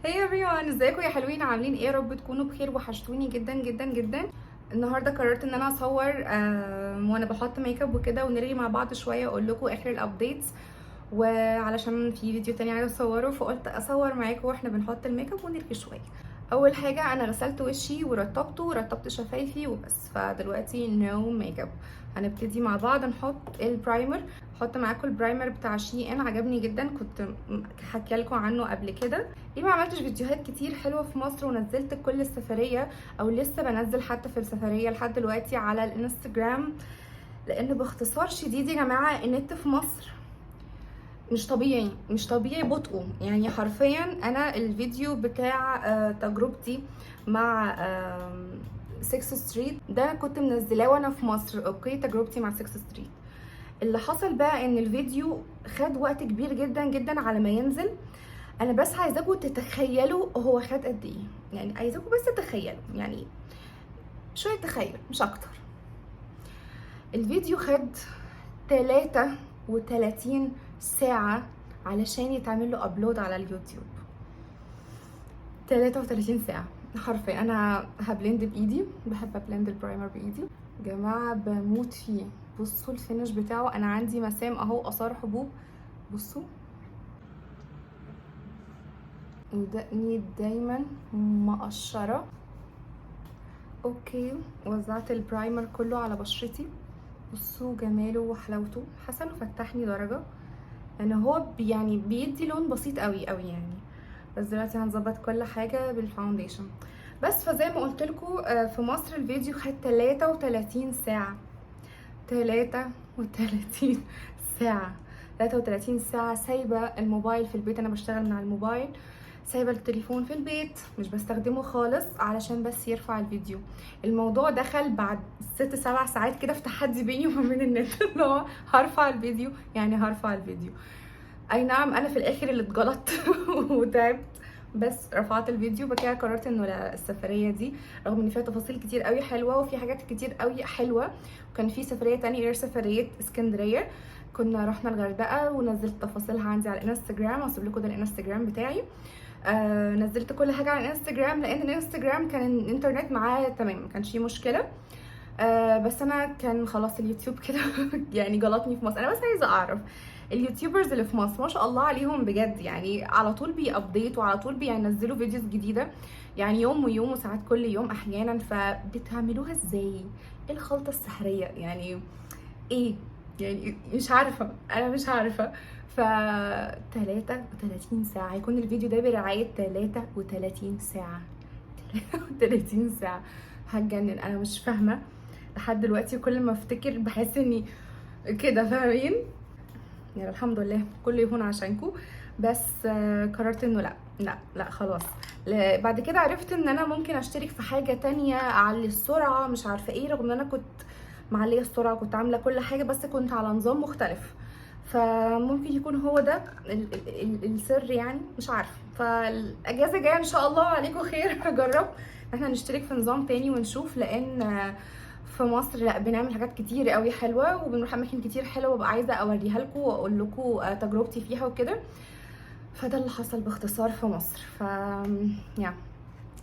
هي everyone، ازيكم يا حلوين؟ عاملين ايه؟ يا رب تكونوا بخير، وحشتوني جدا جدا جدا. النهارده قررت ان انا اصور وانا بحط ميك اب وكده، ونرغي مع بعض شويه، اقول لكم اخر الابديتس. وعلشان في فيديو تاني عايزه اصوره، فقلت اصور معاكم واحنا بنحط الميك اب ونرغي شويه. اول حاجه انا غسلت وشي ورطبته ورطبت شفايفي وبس، فدلوقتي نو ميك اب. هنبتدي مع بعض نحط البرايمر. هحط معاكم البرايمر بتاع شي ان، عجبني جدا، كنت حكي لكم عنه قبل كده. ليه ما عملتش فيديوهات كتير حلوه في مصر ونزلت كل السفريه، او لسه بنزل حتى في السفريه لحد دلوقتي على الانستجرام؟ لان باختصار شديد يا جماعه، النت في مصر مش طبيعي، مش طبيعي بطئه. يعني حرفيا انا الفيديو بتاع تجربتي مع 6 ستريت ده كنت منزلاه وانا في مصر. اوكي، تجربتي مع 6 ستريت. اللي حصل بقى ان الفيديو خد وقت كبير جدا جدا على ما ينزل. انا بس عايزاكم تتخيلوا هو خد قد ايه. يعني عايزاكم بس تتخيلوا، يعني شويه تخيل مش اكتر. الفيديو خد 33 ساعه علشان يتعمل له ابلود على اليوتيوب. 33 ساعه حرفيا. انا هبلند بايدي، بحب ابلند البرايمر بايدي يا جماعه، بموت فيه. بصوا الفينش بتاعه، انا عندي مسام اهو، اثار حبوب. بصوا، ودقني دايما مقشره. اوكي، وزعت البرايمر كله على بشرتي. بصوا جماله وحلاوته، حاسه انه فتحني درجه، لان هو يعني بيدي لون بسيط قوي قوي يعني. بس دلوقتي هنظبط كل حاجه بالفاونديشن بس. فزي ما قلت لكم في مصر الفيديو خد 33 ساعه. 33 ساعه. 33 ساعه سايبه الموبايل في البيت، انا بشتغل من على الموبايل، سايبه التليفون في البيت مش بستخدمه خالص علشان بس يرفع الفيديو. الموضوع دخل بعد 6-7 ساعات كده في تحدي بيني وبين النت اللي هو هرفع الفيديو، يعني هرفع الفيديو. اي نعم، انا في الاخر اللي اتجلطت وتعبت، بس رفعت الفيديو. بقى قررت انه لا، السفريه دي رغم ان فيها تفاصيل كتير قوي حلوه وفي حاجات كتير قوي حلوه، وكان في سفريه تانية غير سفريه اسكندريه، كنا رحنا الغردقه ونزلت تفاصيلها عندي على الانستجرام. هسيب لكم ده الانستجرام بتاعي. نزلت كل حاجه على الانستجرام، لان الانستجرام كان الانترنت معاه تمام، ما كانش فيه مشكله. بس انا كان خلاص اليوتيوب كده يعني جلطني في مصر. انا بس عايزه اعرف اليوتيوبرز اللي في مصر ما شاء الله عليهم بجد، يعني على طول بيابديت وعلى طول بينزلوا فيديوز جديده، يعني يوم ويوم وساعات كل يوم احيانا. فبتعملوها ازاي؟ ايه الخلطه السحريه يعني؟ ايه يعني؟ مش عارفه، انا مش عارفه. ف 33 ساعه هيكون الفيديو ده برعايه 33 ساعه. 33 ساعه هتجنن، انا مش فاهمه لحد دلوقتي. كل ما افتكر بحس اني كده، فاهمين؟ يعني الحمد لله كله يهون عشانكم. بس قررت انه لا لا لا خلاص. بعد كده عرفت ان انا ممكن اشترك في حاجه تانية اعلي السرعه، مش عارفه ايه، رغم ان انا كنت معليه السرعه، كنت عامله كل حاجه، بس كنت على نظام مختلف. فممكن يكون هو ده السر، يعني مش عارفه. فالاجازه الجايه ان شاء الله عليكم خير هجرب احنا نشترك في نظام تاني ونشوف، لان في مصر لا، بنعمل حاجات كتير قوي حلوه وبنروح اماكن كتير حلوه، ببقى عايزه اوريها لكم واقول لكم تجربتي فيها وكده. فده اللي حصل باختصار في مصر. يعني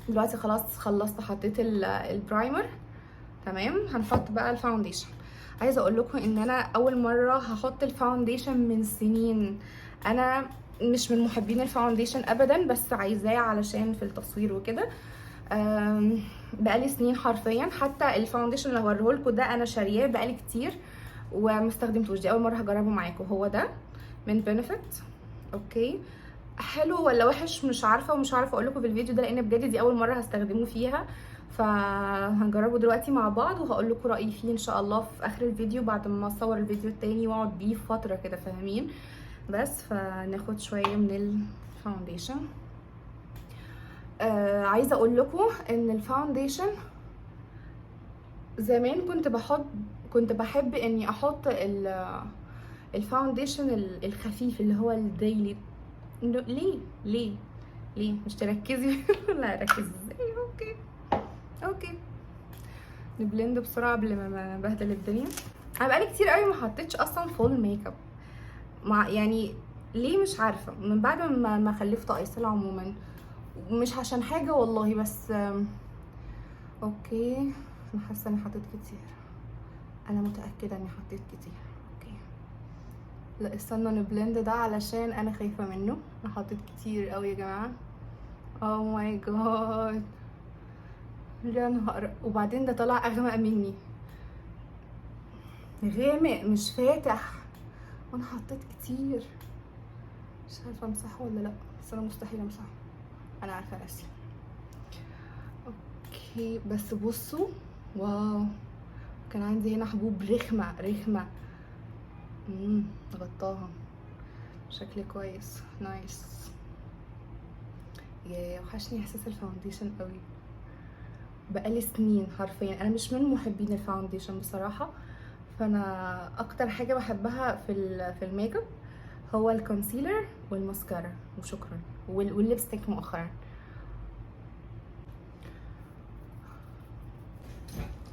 دلوقتي خلاص خلصت، حطيت البرايمر تمام. هنحط بقى الفاونديشن. عايزه اقول لكم ان انا اول مره هحط الفاونديشن من سنين. انا مش من محبين الفاونديشن ابدا، بس عايزاه علشان في التصوير وكده. بقالي سنين حرفيا. حتى الفاونديشن اللي هوريه لكم ده انا شارياه بقالي كتير وما استخدمتوش، دي اول مره هجربه معاكم. هو ده من بنفيت. اوكي، حلو ولا وحش مش عارفه، ومش عارفه اقول لكم في الفيديو ده، لان بجد دي اول مره هستخدمه فيها. فهنجربه دلوقتي مع بعض وهقول لكم رايي فيه ان شاء الله في اخر الفيديو، بعد ما اصور الفيديو التاني واقعد بيه فتره كده، فاهمين؟ بس فناخد شويه من الفاونديشن. عايزه اقول لكم ان الفاونديشن زمان كنت بحب اني احط الفاونديشن الخفيف اللي هو الديلي. ليه ليه ليه مش تركزي؟ لا ركزي ازاي؟ اوكي نبلند بسرعه قبل ما نبهدل الدنيا. انا بقالي كتير قوي ما حطيتش اصلا فول ميك اب، يعني ليه مش عارفه، من بعد ما خلفت ايسل عموما مش عشان حاجه والله، بس اوكي. انا حاسه اني حطيت كتير، انا متاكده اني حطيت كتير. اوكي، لا استنى نبلند ده علشان انا خايفه منه. انا حطيت كتير قوي يا جماعه. اوه ماي جاد، يا نهار. وبعدين ده طلع اغمق مني، غامق مش فاتح، وانا حطيت كتير. مش عارفه امسحه ولا لا، بس انا مستحيل امسحه، انا عارفه نفسي. اوكي بس بصوا، واو، كان عندي هنا حبوب رخمه رخمه. غطاها، شكلي كويس، نايس. يا وحشني احساس الفاونديشن قوي، بقالي سنين حرفيا. انا مش من محبين الفاونديشن بصراحه، فانا اكتر حاجه بحبها في الميك اب هو الكونسيلر والماسكارا وشكرا، والليبستيك مؤخرا.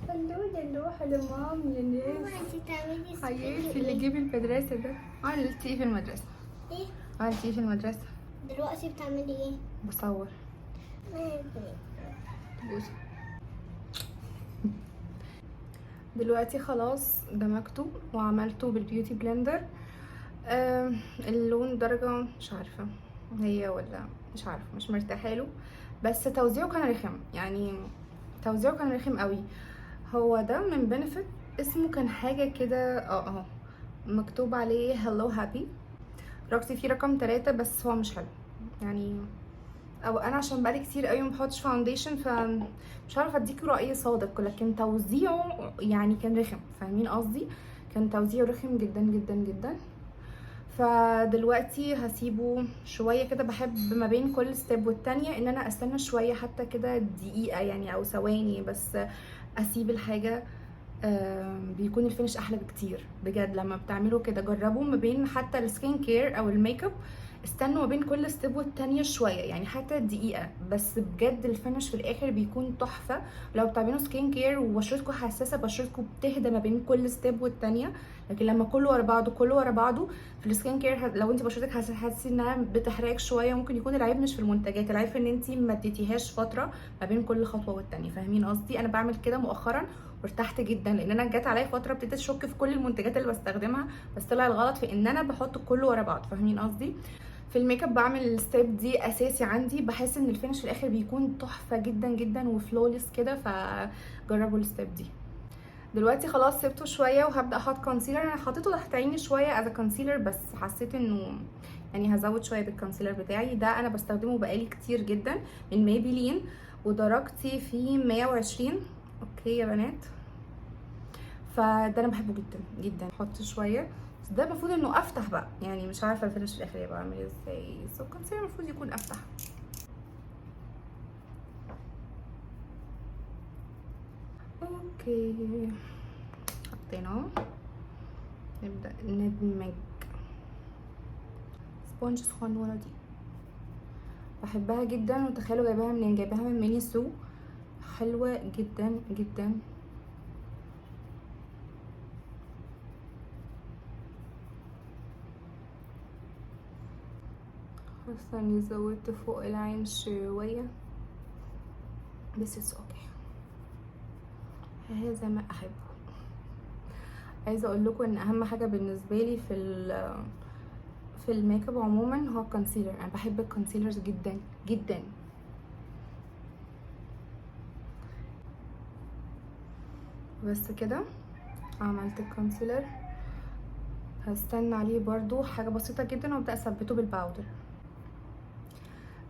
هلو حلو مام يا ناس. انتي بتعملي حياتي اللي جيبي المدرسه ده. عملتي ايه في المدرسه؟ ايه عملتي ايه في المدرسه؟ دلوقتي؟ بتعملي ايه؟ بصور. بصي دلوقتي خلاص دمجته وعملته بالبيوتي بلندر. اللون درجة مش عارفة هي ولا مش عارفة، مش مرتاحة له، بس توزيعه كان رخم، يعني توزيعه كان رخم قوي. هو ده من بنفيت، اسمه كان حاجة كده اهو مكتوب عليه هلو هابي، رقصي فيه رقم 3، بس هو مش حلو يعني. او انا عشان بقالي كتير قوي ما بحطش فاونديشن، فمش عارفه اديكي راي صادق، لكن توزيعه يعني كان رخم، فاهمين قصدي؟ كان توزيعه رخم جدا جدا جدا. فدلوقتي هسيبه شويه كده. بحب ما بين كل ستيب والتانية ان انا استنى شويه، حتى كده دقيقه يعني او ثواني بس، اسيب الحاجه. بيكون الفينش احلى بكتير بجد لما بتعملوا كده. جربوا ما بين حتى السكين كير او الميك اب، استنوا ما بين كل ستيب والتانية شويه، يعني حتى دقيقه بس، بجد الفينش في الاخر بيكون تحفه. لو بتعملوا سكين كير وبشرتكم حساسه، بشرتكم بتهدى ما بين كل ستيب والتانية. لكن لما كله ورا بعضه كله ورا بعضه في السكين كير، لو انت بشرتك حاسه انها بتحرقك شويه، ممكن يكون العيب مش في المنتجات، العيب في ان انت ما اديتيهاش فتره ما بين كل خطوه والتانية، فاهمين قصدي؟ انا بعمل كده مؤخرا وارتحت جدا، لان انا جت عليا فتره ابتديت اشك في كل المنتجات اللي بستخدمها، بس طلع الغلط في ان انا بحط كله ورا بعض، فاهمين قصدي؟ في الميك اب بعمل الستيب دي اساسي عندي، بحس ان الفينش في الاخر بيكون تحفه جدا جدا وفلوليس كده، فجربوا الستيب دي. دلوقتي خلاص سبته شويه وهبدا احط كونسيلر. انا حطيته تحت عيني شويه از كونسيلر، بس حسيت انه يعني هزود شويه بالكونسيلر بتاعي ده. انا بستخدمه بقالي كتير جدا من ميبلين، ودرجتي فيه 120. اوكي يا بنات، فده انا بحبه جدا جدا. احط شويه، بس ده المفروض انه افتح بقى، يعني مش عارفه الفينش في الاخر يبقى عامل ازاي، بس الكونسيلر المفروض يكون افتح. اوكي حطيناه، نبدا ندمج. سبونج صغنونه دي بحبها جدا، وتخيلوا جايباها منين؟ جايباها من ميني سو، حلوه جدا جدا. حاسه اني زودت فوق العين شويه، بس اتس اوكي، هذا ما احبه. عايزه اقول لكم ان اهم حاجه بالنسبه لي في الميك اب عموما هو الكونسيلر. انا بحب الكونسيلرز جدا جدا. بس كده عملت الكونسيلر، هستنى عليه برضو حاجه بسيطه جدا وابدا اثبته بالباودر.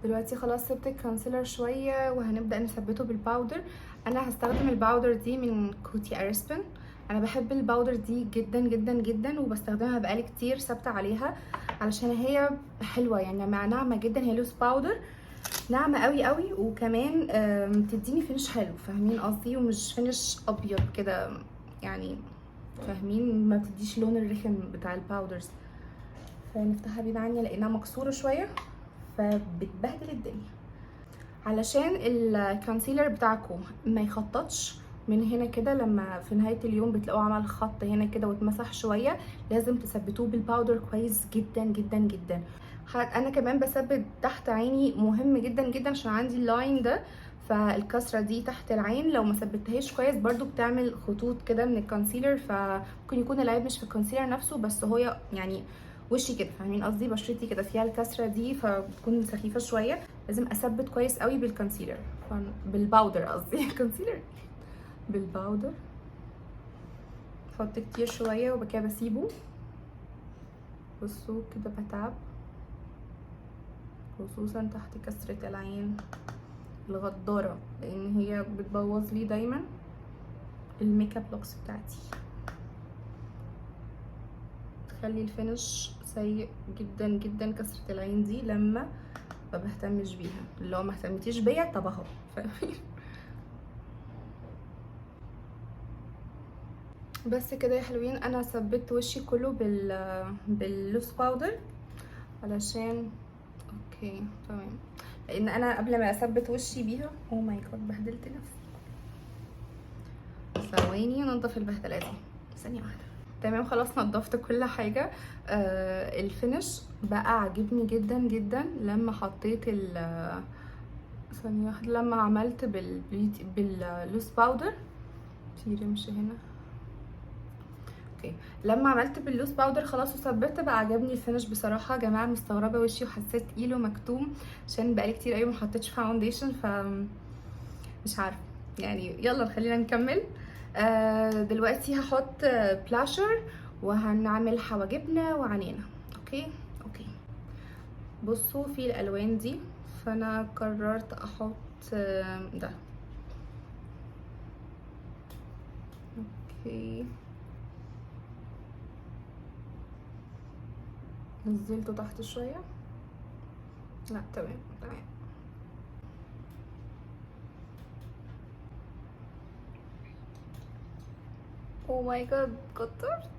دلوقتي خلاص سبت الكونسيلر شويه وهنبدا نثبته بالباودر. انا هستخدم الباودر دي من كوتي ارسبن. انا بحب الباودر دي جدا جدا جدا، وبستخدمها بقالي كتير ثابته عليها علشان هي حلوه، يعني ناعمه جدا. هي لوس باودر ناعمه قوي قوي، وكمان بتديني فينش حلو، فاهمين قصدي؟ ومش فينش ابيض كده يعني، فاهمين؟ ما بتديش لون الرخم بتاع الباودرز. فنفتحها بعيد عني لانها مكسوره شويه فبتبهدل الدنيا. علشان الكونسيلر بتاعكم ما يخططش من هنا كده، لما في نهايه اليوم بتلاقوه عمل خط هنا كده واتمسح شويه، لازم تثبتوه بالباودر كويس جدا جدا جدا. انا كمان بثبت تحت عيني، مهم جدا جدا عشان عندي اللاين ده، فالكسره دي تحت العين لو ما ثبتهاش كويس برضو بتعمل خطوط كده من الكونسيلر، فممكن يكون العيب مش في الكونسيلر نفسه، بس هو يعني وشي كده، فاهمين قصدي؟ بشرتي كده فيها الكسره دي فبتكون سخيفه شويه، لازم اثبت كويس قوي بالكونسيلر، بالباودر قصدي كونسيلر بالباودر. بحط كتير شويه وبعد كده بسيبه. بصوا كده بتعب، خصوصا تحت كسرة العين الغدارة، لان هي بتبوظ لي دايما الميك اب لوكس بتاعتي، تخلي الفينش سيء جدا جدا. كسرة العين دي لما ما بهتمش بيها، اللي هو ما اهتمتيش بيا طب اهو، فاهمين؟ بس كده يا حلوين، انا ثبت وشي كله باللوس باودر علشان اوكي تمام، لان انا قبل ما اثبت وشي بيها او ماي جاد بهدلت نفسي. ثواني انضف البهدله دي، ثانيه واحده. تمام خلاص نضفت كل حاجه. الفينش بقى عجبني جدا جدا لما حطيت ثانيه واحده، لما عملت باللوس باودر. في رمش هنا. اوكي، لما عملت باللوس باودر خلاص وثبت بقى عجبني الفينش بصراحه. يا جماعه مستغربه وشي وحسيت تقيل ومكتوم عشان بقالي كتير قوي ما حطيتش فاونديشن، ف مش عارفه يعني. يلا خلينا نكمل. دلوقتي هحط بلاشر وهنعمل حواجبنا وعينينا. اوكي اوكي، بصوا في الالوان دي، فانا قررت احط ده. اوكي، نزلته تحت شويه. لا تمام تمام. او ماي جاد كترت.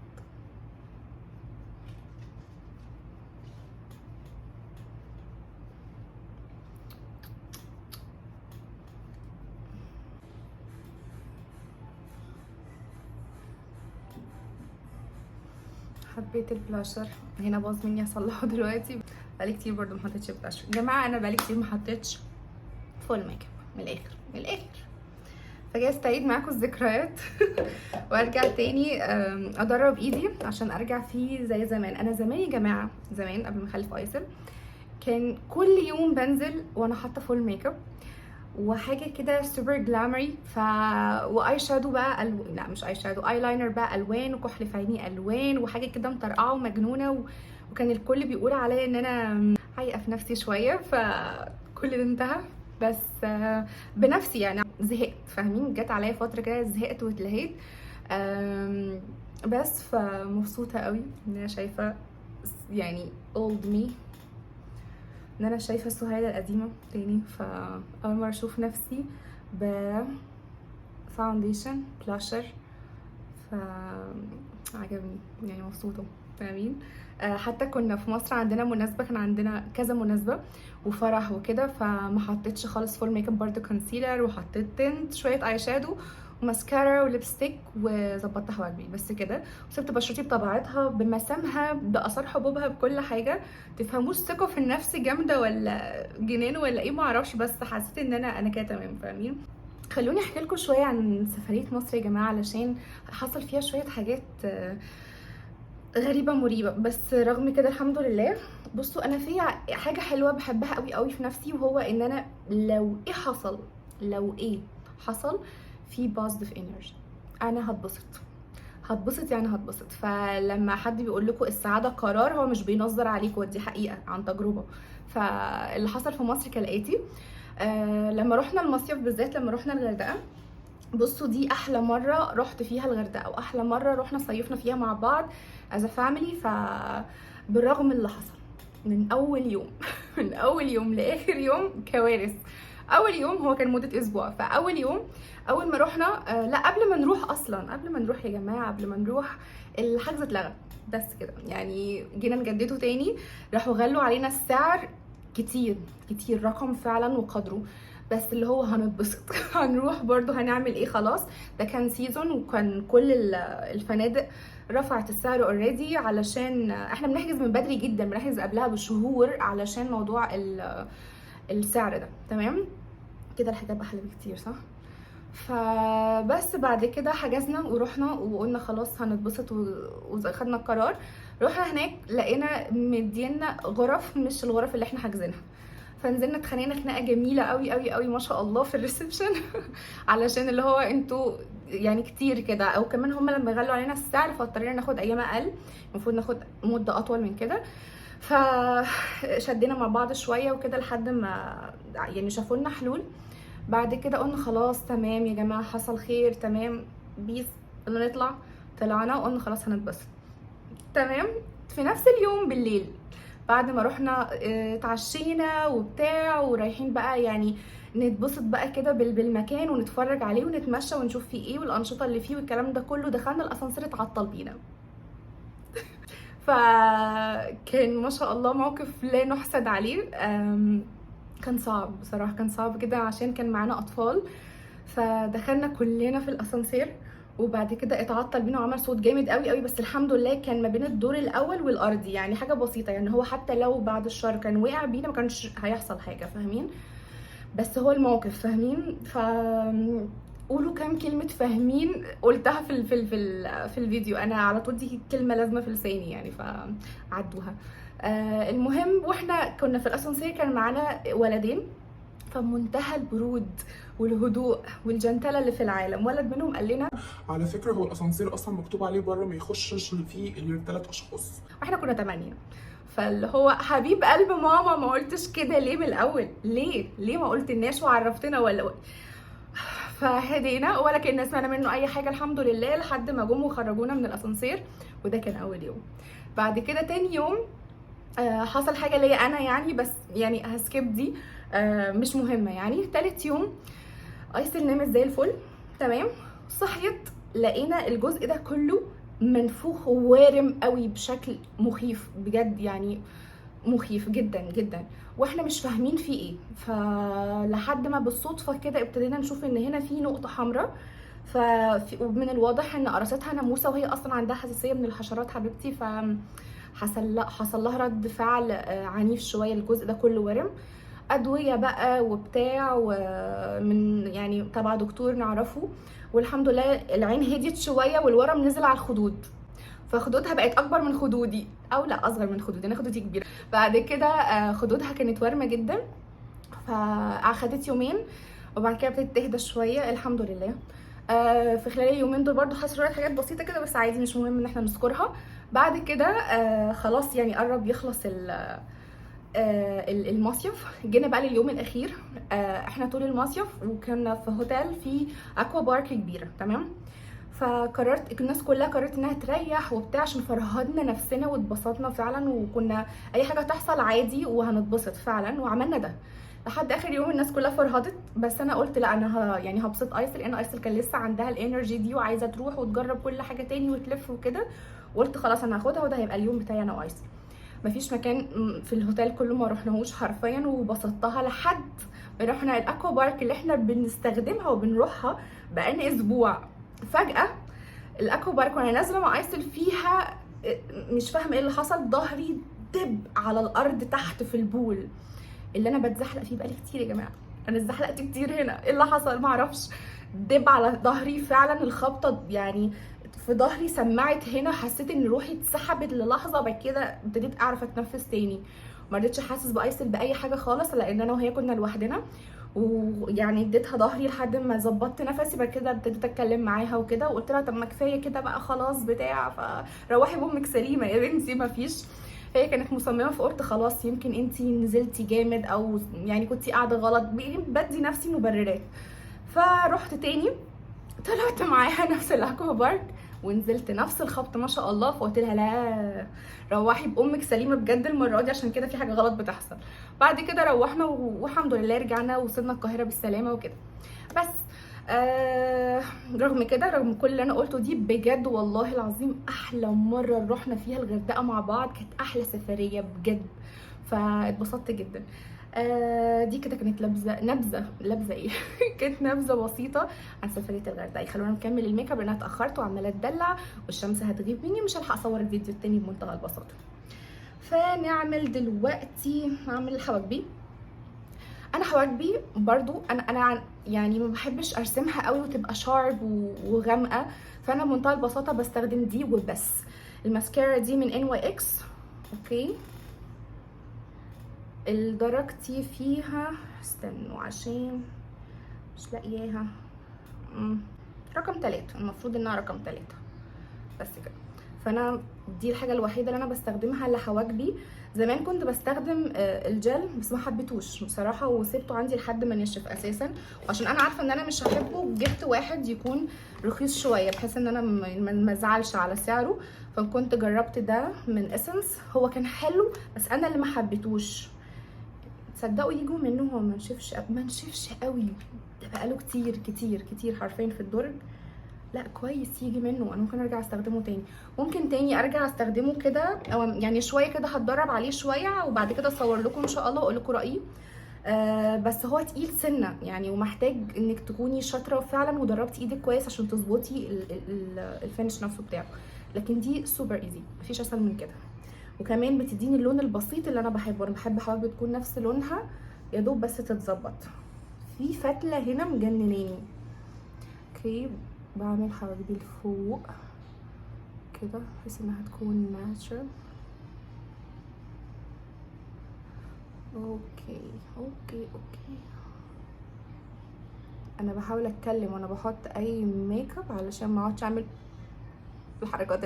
حبيت البلاشر هنا، باظ مني اصلحه دلوقتي. بقالي كتير برضو ما حطيتش بلاشر يا جماعه، انا بقالي كتير ما حطيتش فول ميك اب من الاخر من الاخر، فجاي استعيد معاكم الذكريات وارجع تاني ادرب ايدي عشان ارجع فيه زي زمان. انا زمان يا جماعه، زمان قبل ما اخلف ايسل كان كل يوم بنزل وانا حاطه فول ميك اب وحاجه كده سوبر جلامري، واي شادو بقى لا مش اي شادو، اي لاينر بقى الوان، وكحل في عيني الوان، وحاجه كده مطرقعه ومجنونه وكان الكل بيقول عليا ان انا عايقه في نفسي شويه، فكل ده انتهى. بس بنفسي يعني زهقت، فاهمين؟ جت عليا فتره كده زهقت واتلهيت. بس فمبسوطه قوي ان انا شايفه يعني old me، ان انا شايفه سهيلة القديمه تاني. فاول مره اشوف نفسي ب فاونديشن بلاشر، عجبني يعني، مبسوطه، فاهمين؟ حتى كنا في مصر عندنا مناسبه، كان عندنا كذا مناسبه وفرح وكده، فما حطيتش خالص فول ميك اب، برده كونسيلر وحطيت تنت شويه اي شادو وماسكارا وليبستيك وظبطت حواجبي بس كده، وسبت بشرتي بطبيعتها بمسامها باثار حبوبها بكل حاجه. تفهموش ثقه في النفس جامده ولا جنان ولا ايه معرفش، بس حسيت ان انا كده تمام، فاهمين؟ خلوني احكي لكم شويه عن سفريه مصر يا جماعه، علشان حصل فيها شويه حاجات غريبه مريبه، بس رغم كده الحمد لله. بصوا انا في حاجه حلوه بحبها قوي قوي في نفسي، وهو ان انا لو ايه حصل، لو ايه حصل في بوزيتيف انرجي، انا هتبسط يعني هتبسط. فلما حد بيقول لكم السعاده قرار، هو مش بينظر عليكم، ودي حقيقه عن تجربه. فاللي حصل في مصر كالاتي. لما رحنا المصيف بالذات، لما رحنا الغردقه، بصوا دي احلى مره رحت فيها الغردقه، واحلى مره رحنا صيفنا فيها مع بعض از فاميلي. بالرغم اللي حصل من اول يوم من اول يوم لاخر يوم كوارث. اول يوم هو كان مده اسبوع، فاول يوم اول ما رحنا لا قبل ما نروح اصلا، قبل ما نروح يا جماعه، قبل ما نروح الحجز اتلغى بس كده يعني. جينا نجدده تاني، راحوا غلوا علينا السعر كتير كتير، رقم فعلا وقدره، بس اللي هو هنتبسط. هنروح برضو، هنعمل ايه، خلاص ده كان سيزون، وكان كل الفنادق رفعت السعر اوريدي، علشان احنا بنحجز من بدري جدا، بنحجز قبلها بشهور علشان موضوع السعر ده. تمام كده الحجاب احلى بكتير صح؟ فبس بعد كده حجزنا ورحنا وقلنا خلاص هنتبسط وخدنا القرار. رحنا هناك لقينا مدينا غرف مش الغرف اللي احنا حاجزينها، فنزلنا اتخانقنا خناقه جميله قوي قوي قوي ما شاء الله في الريسبشن. علشان اللي هو انتوا يعني كتير كده، او كمان هم لما غلوا علينا السعر فاضطرينا ناخد ايام اقل، المفروض ناخد مده اطول من كده. فشدينا مع بعض شويه وكده لحد ما يعني شافوا لنا حلول. بعد كده قلنا خلاص تمام يا جماعه حصل خير، تمام بيس، قلنا نطلع. طلعنا وقلنا خلاص هنتبسط. تمام. في نفس اليوم بالليل بعد ما رحنا اتعشينا وبتاع ورايحين بقى يعني نتبسط بقى كده بالمكان ونتفرج عليه ونتمشى ونشوف فيه ايه والانشطه اللي فيه والكلام ده كله، دخلنا الاسانسير اتعطل بينا. فكان ما شاء الله موقف لا نحسد عليه. كان صعب بصراحه، كان صعب جدا عشان كان معانا اطفال. فدخلنا كلنا في الاسانسير وبعد كده اتعطل بينا وعمل صوت جامد قوي قوي، بس الحمد لله كان ما بين الدور الاول والارضي، يعني حاجه بسيطه، يعني هو حتى لو بعد الشر كان وقع بينا ما كانش هيحصل حاجه، فاهمين؟ بس هو الموقف فاهمين. قولوا كام كلمه فاهمين قلتها في الفيديو، انا على طول دي كلمه لازمه في لساني يعني، فعدوها. المهم واحنا كنا في الاسانسير كان معانا ولدين، فمنتهى البرود والهدوء والجنتلة اللي في العالم. ولد منهم قال لنا على فكره هو الاسانسير اصلا مكتوب عليه بره ما يخشش فيه غير 3 اشخاص. واحنا كنا 8، فاللي هو حبيب قلب ماما ما قلتش كده ليه من الاول؟ ليه ما قلتلناش وعرفتنا ولا فهدينا ولا كنا سمعنا منه اي حاجه الحمد لله، لحد ما جم وخرجونا من الاسانسير. وده كان اول يوم. بعد كده تاني يوم حصل حاجه ليا انا يعني، بس يعني هسكيب دي مش مهمه يعني. تالت يوم ايسل نامت زي الفل تمام، صحيت لقينا الجزء ده كله منفوخ ووارم قوي بشكل مخيف بجد، يعني مخيف جدا جدا، واحنا مش فاهمين فيه ايه. فلحد ما بالصدفه كده ابتدينا نشوف ان هنا في نقطه حمراء، ومن الواضح ان قرصتها ناموسه، وهي اصلا عندها حساسيه من الحشرات حبيبتي، حصل لها رد فعل عنيف شويه، الجزء ده كله ورم. ادويه بقى وبتاع، ومن يعني تبع دكتور نعرفه، والحمد لله العين هديت شويه والورم نزل على الخدود، فخدودها بقت اكبر من خدودي، او لا اصغر من خدودي، انا خدودي كبيره. بعد كده خدودها كانت وارمه جدا، فاخدت يومين وبعد كده ابتدت تهدى شويه الحمد لله. في خلال اليومين دول برضو حصلت شويه حاجات بسيطه كده بس عادي مش مهم ان احنا نذكرها. بعد كده خلاص يعني قرب يخلص المصيف، جينا بقى لليوم الاخير. احنا طول المصيف وكنا في هوتيل في اكوا بارك كبيره تمام. فقررت الناس كلها قررت انها تريح وبتاع عشان فرهدنا نفسنا واتبسطنا فعلا، وكنا اي حاجه تحصل عادي وهنتبسط فعلا، وعملنا ده لحد اخر يوم. الناس كلها فرهدت بس انا قلت لا انا يعني هبسط ايسل، لان ايسل كان لسه عندها الانرجي دي وعايزه تروح وتجرب كل حاجه تاني وتلف وكده، وقلت خلاص انا هاخدها وده هيبقى اليوم بتاعي انا وايسل. مفيش مكان في الهوتيل كله ما رحناهوش حرفيا، وبسطتها لحد ما رحنا الاكوا بارك اللي احنا بنستخدمها وبنروحها بقالنا اسبوع. فجاه الاكوا بارك وانا نازله مع ايسل فيها مش فاهمه ايه اللي حصل، ظهري دب على الارض تحت في البول اللي انا بتزحلق فيه بقالي كتير يا جماعه، انا اتزحلقت كتير هنا، ايه اللي حصل ما اعرفش، دب على ظهري فعلا، الخبطه يعني في ظهري سمعت هنا، حسيت ان روحي اتسحبت للحظه، بعد كده ابتديت اعرف اتنفس تاني، ما رضيتش حاسس بايسل باي حاجه خالص لان انا وهي كنا لوحدنا، ويعني اديتها ظهري لحد ما ظبطت نفسي. بعد كده ابتديت اتكلم معاها وكده وقلت لها طب ما كفايه كده بقى خلاص بتاع، فروحي بامك سليمه يا بنتي ما فيش. هي كانت مصممه فقلت خلاص يمكن انتي نزلتي جامد او يعني كنتي قاعده غلط، بدي نفسي مبررات. فرحت تاني طلعت معاها نفس الاكوا بارك ونزلت نفس الخبط ما شاء الله، فقلت لها لا روحي بامك سليمه بجد المره دي عشان كده في حاجه غلط بتحصل. بعد كده روحنا والحمد لله رجعنا وصلنا القاهره بالسلامه وكده. بس رغم كده رغم كل اللي انا قلته دي بجد والله العظيم احلى مره رحنا فيها الغردقه مع بعض، كانت احلى سفريه بجد. فاتبسطت جدا. دي كده كانت نبذه ايه كانت نبذه بسيطه عن سفريه الغردقه. خلونا نكمل الميك اب لان انا اتاخرت وعماله اتدلع والشمس هتغيب مني، مش هلحق اصور الفيديو التاني بمنتهى البساطه. فنعمل دلوقتي اعمل حواجبي. انا حواجبي برضو انا يعني ما بحبش ارسمها قوي وتبقى شارب وغامقه، فانا بمنتهى البساطه بستخدم دي وبس. الماسكارا دي من NYX. اوكي، درجتي فيها استنوا عشان مش لاقياها. رقم 3، المفروض انها رقم 3 بس كده. فانا دي الحاجه الوحيده اللي انا بستخدمها لحواجبي. زمان كنت بستخدم الجل بس ما حبيتوش بصراحه وسبته عندي لحد ما نشف اساسا، وعشان انا عارفه ان انا مش هحبه جبت واحد يكون رخيص شويه بحيث ان انا ما ازعلش على سعره. فكنت جربت ده من اسنس، هو كان حلو بس انا اللي ما حبيتوش. تصدقوا يجوا منه هو ما نشفش قوي، ده بقاله كتير كتير كتير حرفيا في الدرج. لا كويس يجي منه، انا ممكن ارجع استخدمه تاني. ممكن تاني ارجع استخدمه كده او يعني شويه كده، هتدرب عليه شويه وبعد كده اصور لكم ان شاء الله واقول لكم رايي. بس هو تقيل سنه يعني، ومحتاج انك تكوني شاطره فعلا ودربتي ايدك كويس عشان تظبطي الفينش نفسه بتاعه. لكن دي سوبر ايزي، مفيش اسهل من كده. وكمان بتديني اللون البسيط اللي انا بحبه. انا بحب حواجبي تكون نفس لونها يا دوب بس تتظبط. في فتله هنا مجنناني. اوكي، بعمل حواجبي لفوق كده بحيث انها تكون ناتشرال. اوكي اوكي اوكي. انا بحاول اتكلم وانا بحط اي ميك اب علشان ما اقعدش اعمل الحركات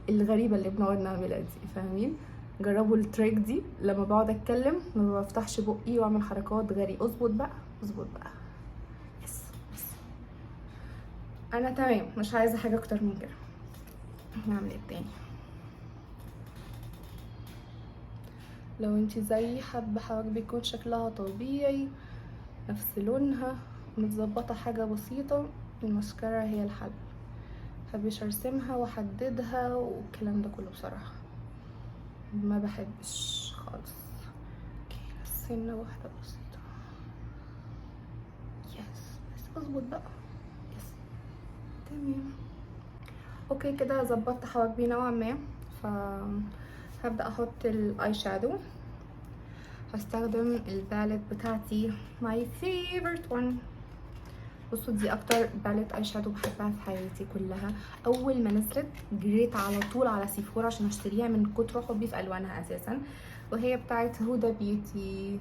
الغريبه اللي بنقعد نعملها دي، فاهمين؟ جربوا التريك دي، لما بقعد اتكلم ما بفتحش بقي واعمل حركات غريبه. اظبط بقى اظبط بقى. يس بس انا تمام، مش عايزه حاجه اكتر من كده. نعمل ايه تاني؟ لو انتي زي حابه حواجبك يكون شكلها طبيعي نفس لونها متظبطه حاجه بسيطه، الماسكارا هي الحل. مبحبش ارسمها واحددها والكلام ده كله بصراحه، ما بحبش خالص. اوكي سنه واحده بسيطه. يس بس اظبط بقى. يس تمام. اوكي كده ظبطت حواجبي نوعا ما. هبدأ احط الاي شادو. هستخدم الباليت بتاعتي my favorite one. بصوا دي اكتر باليت اي شادو بحبها في حياتي كلها. اول ما نزلت جريت على طول على سيفورا عشان اشتريها من كتر حبي في الوانها اساسا، وهي بتاعت هودا بيوتي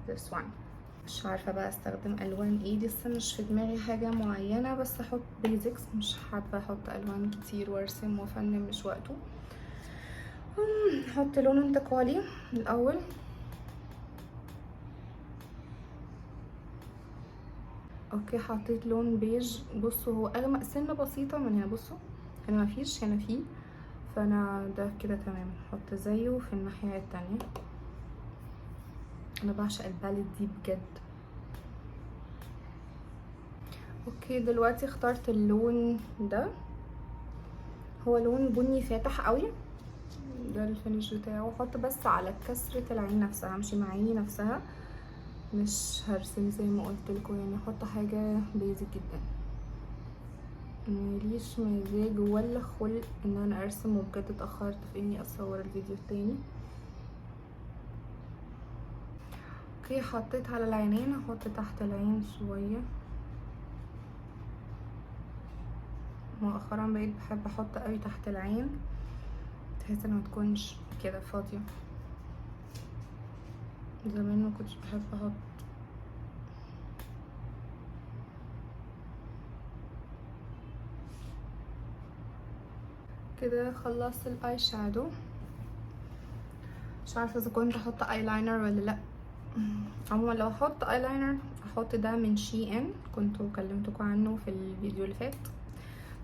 this one. مش عارفه بقى استخدم الوان ايه، لسه مش في دماغي حاجه معينه، بس احط بيزكس، مش حابه احط الوان كتير وارسم وافنن، مش وقته. نحط لون انتقالي الاول. اوكي حطيت لون بيج. بصوا هو اغمق سنه بسيطه من هنا، بصوا هنا مفيش هنا فيه، فانا ده كده تمام. احط زيه في الناحيه التانية. انا بعشق الباليت دي بجد. اوكي دلوقتي اخترت اللون ده، هو لون بني فاتح قوي، ده الفينش بتاعه. احط بس على كسرة العين نفسها، همشي مع عيني نفسها، مش هرسم زي ما قلت لكم يعني. احط حاجه بيزك جدا، ماليش مزاج ولا خلق ان انا ارسم، وبجد اتاخرت في اني اصور الفيديو التاني. اوكي حطيت على العينين، احط تحت العين شويه. مؤخرا بقيت بحب احط قوي تحت العين بحيث انها متكونش كده فاضيه. زمان ما كنتش بحب احط. كده خلصت الاي شادو. مش عارفه اذا كنت احط اي لاينر ولا لا. عموما لو احط اي لاينر احط ده من شي ان، كنت كلمتكم عنه في الفيديو اللي فات،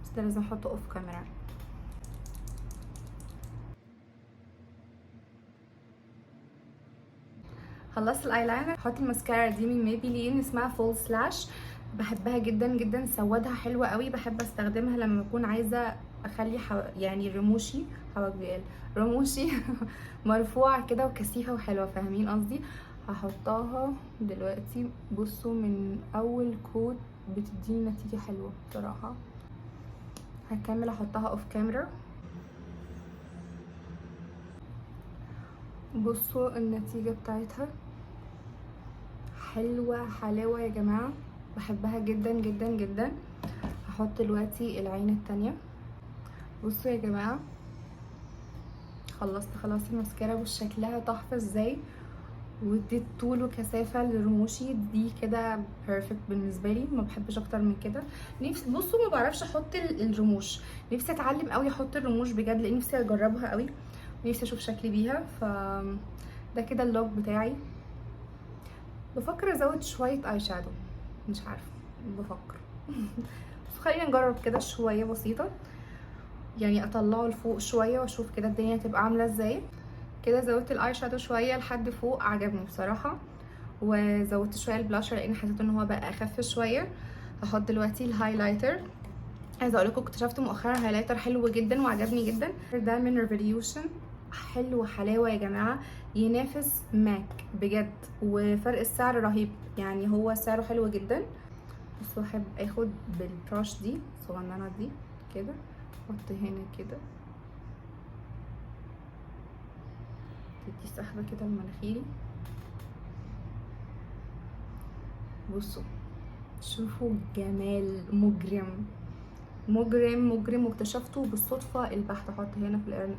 بس ده لازم احطه اوف كاميرا. خلصت الايلاينر. هحط الماسكارا دي من ميبيلين اسمها فول سلاش، بحبها جدا جدا، سودها حلوه قوي، بحب استخدمها لما بكون عايزه اخلي يعني رموشي رموشي مرفوعه كده وكثيفه وحلوه، فاهمين قصدي؟ هحطها دلوقتي. بصوا من اول كوت بتديني نتيجه حلوه بصراحه. هكمل احطها اوف كاميرا. بصوا النتيجه بتاعتها حلوه حلاوه يا جماعه، بحبها جدا جدا جدا. هحط دلوقتي العين التانية. بصوا يا جماعه خلصت خلاص الماسكارا، وشكلها تحفه ازاي، واديت طول وكثافه لرموشي دي كده بيرفكت بالنسبه لي، ما بحبش اكتر من كده. نفسي بصوا ما بعرفش احط الرموش، نفسي اتعلم قوي احط الرموش بجد، لان نفسي اجربها قوي، نفسي اشوف شكلي بيها. ف ده كده اللوك بتاعي. بفكر ازود شويه اي شادو، مش عارفه، بفكر بس خلينا نجرب كده شويه بسيطه، يعني اطلعه لفوق شويه واشوف كده الدنيا تبقى عامله ازاي. كده زودت الاي شادو شويه لحد فوق، عجبني بصراحه. وزودت شويه البلاشر لان حسيت ان هو بقى اخف شويه. هحط دلوقتي الهايلايتر. عايزه اقول لكم اكتشفت مؤخرا هايلايتر حلو جدا وعجبني جدا، ده من ريفوليوشن، حلو حلاوه يا جماعه، ينافس ماك بجد، وفرق السعر رهيب، يعني هو سعره حلو جدا. بس بحب اخد بالبراش دي الصغننه دي كده، احط هنا كده، تدي سحبه كده لمناخيري. بصوا شوفوا جمال مجرم مجرم مجرم، واكتشفته بالصدفه البحته. احط هنا في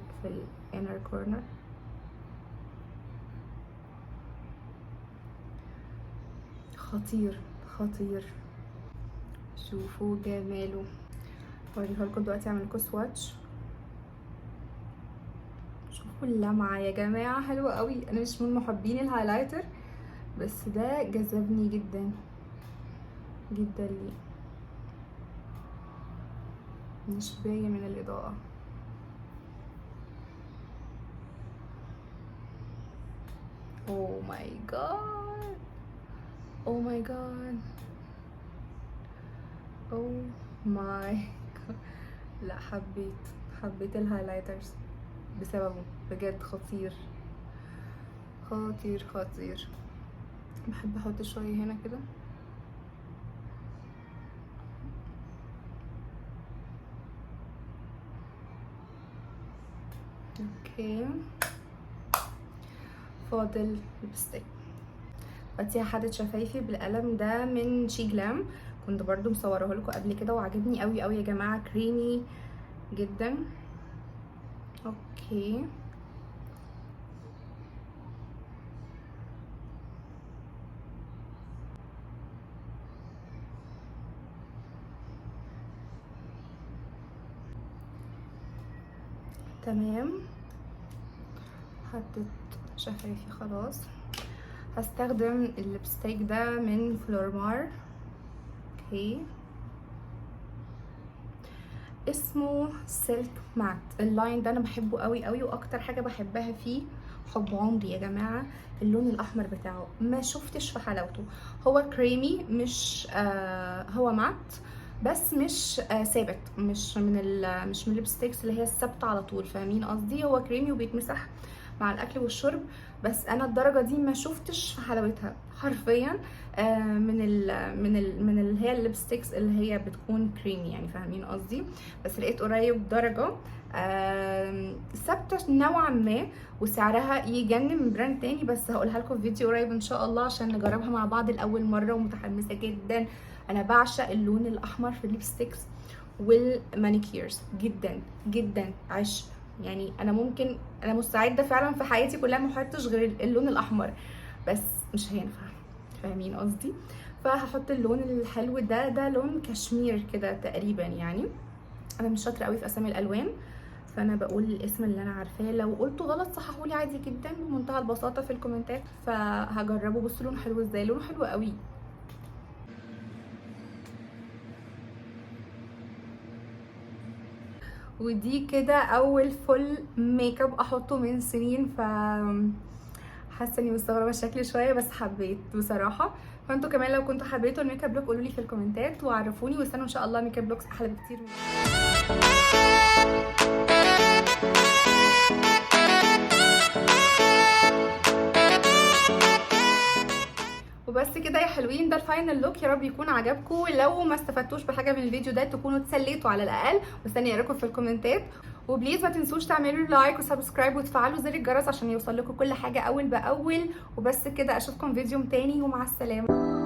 الانر كورنر. خطير خطير، شوفوا جماله. اوريها لكم دلوقتي، اعمل لكم سواتش. شوفوا اللمعه يا جماعه حلوه قوي. انا مش من محبين الهايلايتر، بس ده جذبني جدا جدا ليه، مش باين من الاضاءه. اوه ماي جاد، اوه ماي جاد، اوه ماي جاد. لا حبيت الهايلايترز بسببه بجد، خطير خطير خطير. بحب احط شويه هنا كده. اوكي فاضل لبستيك. بقى حدد شفايفي بالقلم ده من شي جلام، كنت برضو مصوره لكم قبل كده وعجبني قوي قوي يا جماعه، كريمي جدا. اوكي تمام، حطيت شفايفي خلاص. هستخدم اللبستيك ده من فلورمار. اوكي اسمه سيلك مات. اللاين ده انا بحبه قوي قوي، واكتر حاجه بحبها فيه حب عمري يا جماعه اللون الاحمر بتاعه، ما شفتش في حلاوته. هو كريمي، مش هو مات بس مش ثابت، مش من الليبستيكس اللي هي الثابته على طول، فاهمين قصدي؟ هو كريمي وبيتمسح مع الاكل والشرب، بس انا الدرجه دي ما شفتش في حلاوتها حرفيا. من اللي هي الليبستيكس اللي هي بتكون كريمي، يعني فاهمين قصدي؟ بس لقيت قريب درجه ثابته نوعا ما، وسعرها يجنن من براند تاني، بس هقولها لكم في فيديو قريب ان شاء الله عشان نجربها مع بعض لاول مره، ومتحمسه جدا. انا بعشق اللون الاحمر في الليبستيكس والمانيكيرز جدا جدا، عشق يعني. انا مستعده فعلا في حياتي كلها ما احطش غير اللون الاحمر، بس مش هينفع، فاهمين قصدي؟ فهحط اللون الحلو ده لون كشمير كده تقريبا يعني. انا مش شاطره قوي في اسامي الالوان، فانا بقول الاسم اللي انا عارفاه، لو قلته غلط صححولي عادي جدا بمنتهى البساطه في الكومنتات. فهجربه. بصوا لونه حلو ازاي، لونه حلو قوي. ودي كده اول فول ميك اب احطه من سنين، ف حاسه اني مستغربه الشكل شويه، بس حبيت بصراحه. فانتوا كمان لو كنتوا حبيتوا الميك اب لوك قولوا لي في الكومنتات وعرفوني، واستنوا ان شاء الله ميك اب لوكس احلى بكتير وبس كده يا حلوين، ده الفاينل لوك. يا رب يكون عجبكم. لو ما استفدتوش بحاجه من الفيديو ده تكونوا اتسليتوا على الاقل. مستنيه اقراكم في الكومنتات. وبليز ما تنسوش تعملوا لايك وسبسكرايب وتفعلوا زر الجرس عشان يوصل لكم كل حاجه اول باول. وبس كده، اشوفكم فيديو تاني ومع السلامه.